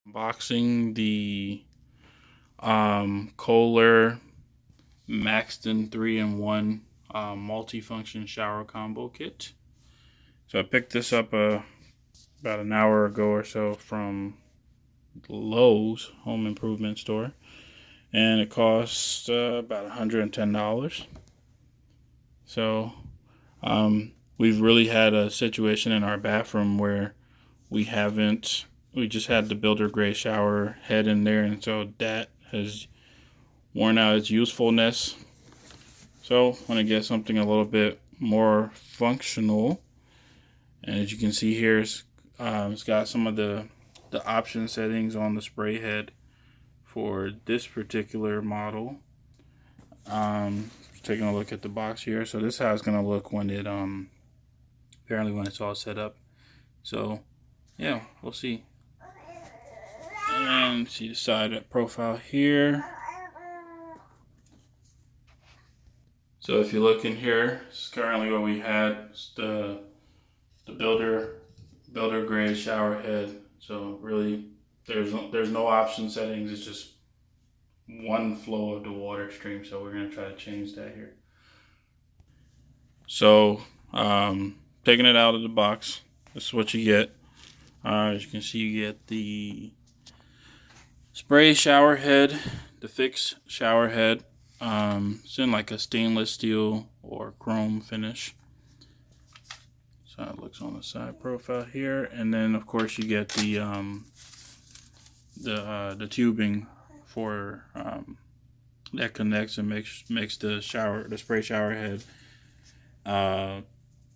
Unboxing the Kohler Maxton 3-in-1 multifunction shower combo kit. So I picked this up about an hour ago or so from Lowe's home improvement store, and it costs about $110. So we've really had a situation in our bathroom where we just had the builder gray shower head in there, and so that has worn out its usefulness. So I want to get something a little bit more functional, and as you can see here, it's got some of the option settings on the spray head for this particular model. Taking a look at the box here, so this is how it's going to look when it apparently when it's all set up. So yeah, we'll see. And see the side profile here. So if you look in here, this is currently what we had. It's the builder gray shower head. So really, there's no option settings. It's just one flow of the water stream. So we're gonna try to change that here. So taking it out of the box, this is what you get. As you can see, you get the spray shower head, the fixed shower head. It's in like a stainless steel or chrome finish. So it looks on the side profile here, and then of course you get the tubing for that connects and makes the spray shower head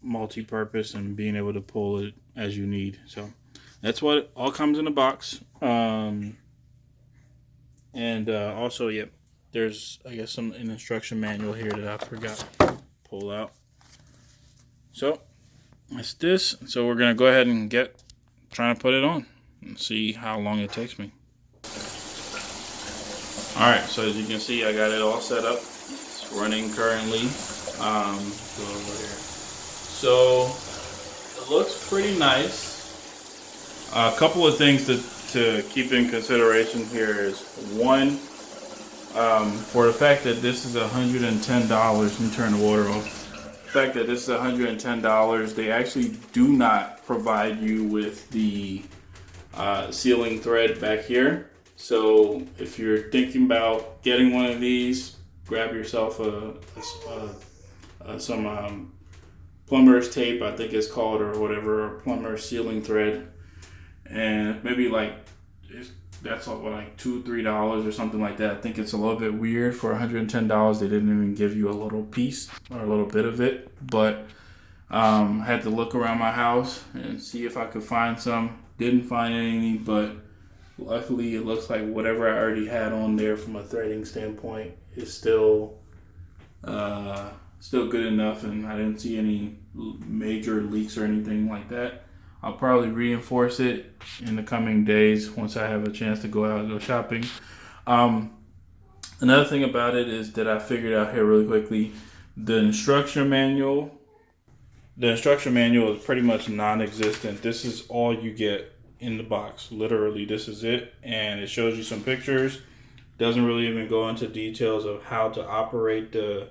multi-purpose and being able to pull it as you need. So that's what all comes in the box. And also, yep, there's I guess an instruction manual here that I forgot to pull out. So that's this. So we're gonna go ahead and trying to put it on and see how long it takes me. All right, so as you can see, I got it all set up. It's running currently. Go over here. So it looks pretty nice. A couple of things to keep in consideration here is one, for the fact that this is $110. Let me turn the water off. The fact that this is $110, they actually do not provide you with the sealing thread back here. So if you're thinking about getting one of these, grab yourself some plumber's tape, I think it's called, or whatever, or plumber's sealing thread, and maybe that's like $2-3 or something like that. I think it's a little bit weird for $110. They didn't even give you a little piece or a little bit of it, but I had to look around my house and see if I could find some. Didn't find any, but luckily it looks like whatever I already had on there from a threading standpoint is still good enough, and I didn't see any major leaks or anything like that. I'll probably reinforce it in the coming days once I have a chance to go out and go shopping. Another thing about it is that I figured out here really quickly, the instruction manual is pretty much non-existent. This is all you get in the box. Literally, this is it, and it shows you some pictures. Doesn't really even go into details of how to operate the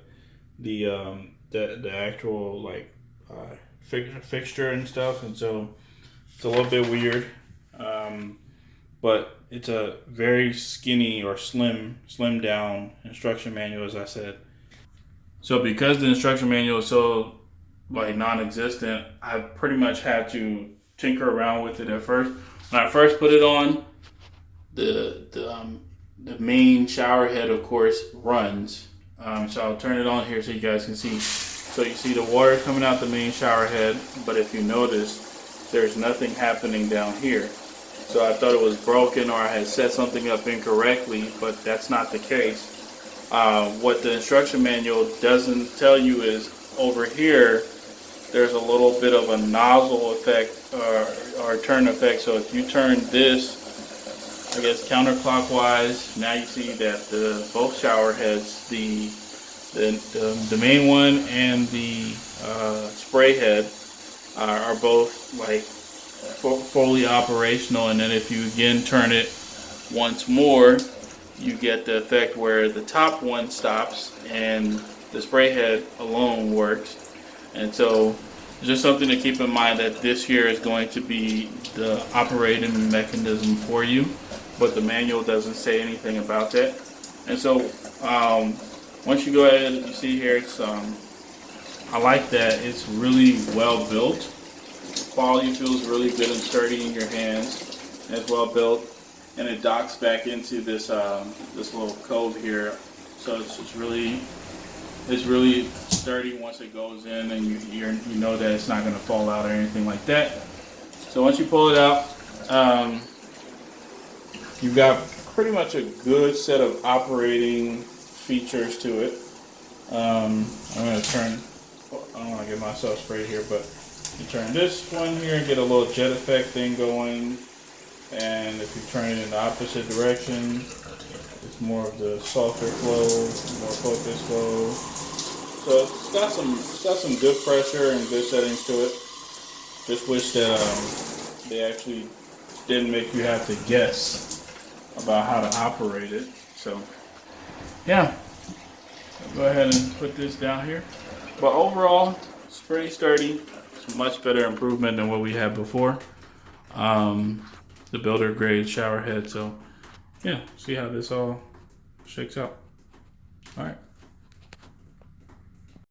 actual fixture and stuff, and so it's a little bit weird, but it's a very skinny or slim down instruction manual, as I said. So because the instruction manual is so non-existent, I pretty much had to tinker around with it at first. When I first put it on, the main shower head, of course, runs. So I'll turn it on here so you guys can see. So you see the water coming out the main shower head, but if you notice, there's nothing happening down here. So I thought it was broken or I had set something up incorrectly, but that's not the case. What the instruction manual doesn't tell you is over here, there's a little bit of a nozzle effect or turn effect. So if you turn this, I guess, counterclockwise, now you see that both shower heads, the main one and the spray head, are both fully operational. And then if you again turn it once more, you get the effect where the top one stops and the spray head alone works. And so just something to keep in mind, that this here is going to be the operating mechanism for you, but the manual doesn't say anything about that. And so once you go ahead, you see here, it's I like that it's really well built. The quality feels really good and sturdy in your hands. It's well built, and it docks back into this this little cove here, so it's really sturdy once it goes in, and you know that it's not going to fall out or anything like that. So once you pull it out, you've got pretty much a good set of operating features to it. I'm going to turn, I don't want to get myself sprayed here, but you turn this one here and get a little jet effect thing going. And if you turn it in the opposite direction, it's more of the softer flow, more focused flow. So it's got some good pressure and good settings to it. Just wish that they actually didn't make you have to guess about how to operate it. So yeah, I'll go ahead and put this down here. But overall, it's pretty sturdy. It's a much better improvement than what we had before. The builder grade shower head. So yeah, see how this all shakes out. All right.